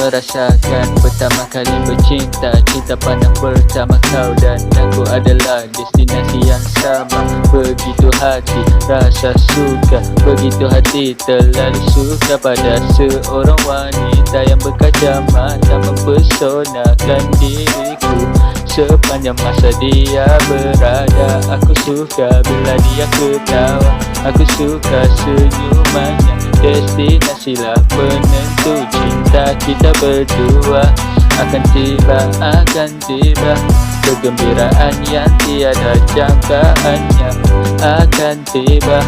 merasakan pertama kali bercinta. Cinta pandang pertama kau dan aku adalah destinasi yang sama. Begitu hati rasa suka, begitu hati terlalu suka pada seorang wanita yang berkacamata mempesonakan diriku. Sepanjang masa dia berada, aku suka bila dia ketawa, aku suka senyumannya. Destinasilah penentu cinta kita berdua. Akan tiba, kegembiraan yang tiada jangkaannya akan tiba.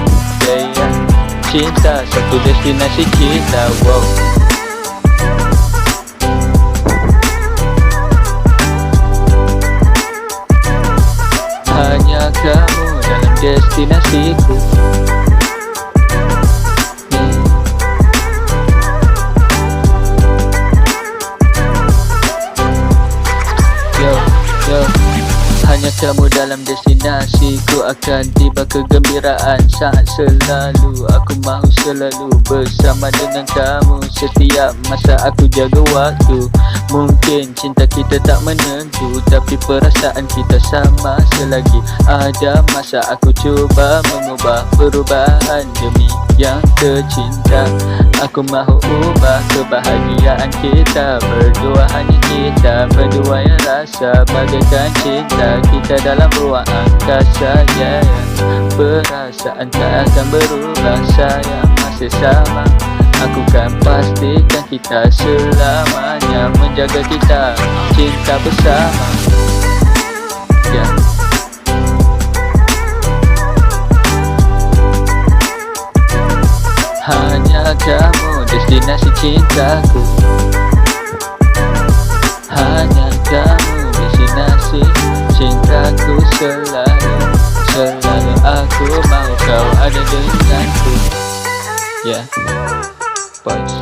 Cinta satu destinasi kita, wow. Hanya kamu dalam destinasiku. Hanya kamu dalam destinasiku. Akan tiba kegembiraan saat selalu. Aku mahu selalu bersama dengan kamu. Setiap masa aku jaga waktu. Mungkin cinta kita tak menentu, tapi perasaan kita sama selagi ada masa. Aku cuba mengubah perubahan demi yang tercinta. Aku mahu ubah kebahagiaan kita berdua. Hanya kita berdua yang rasa bagaikan cinta kita dalam ruang angkasa, yeah. Perasaan tak akan berubah, sayang masih sama. Aku kan pastikan kita selamanya menjaga kita cinta bersama, yeah. Hanya kamu destinasi cintaku. Hanya kamu destinasi cintaku selalu. Selalu aku mau kau ada denganku, yeah. Boys.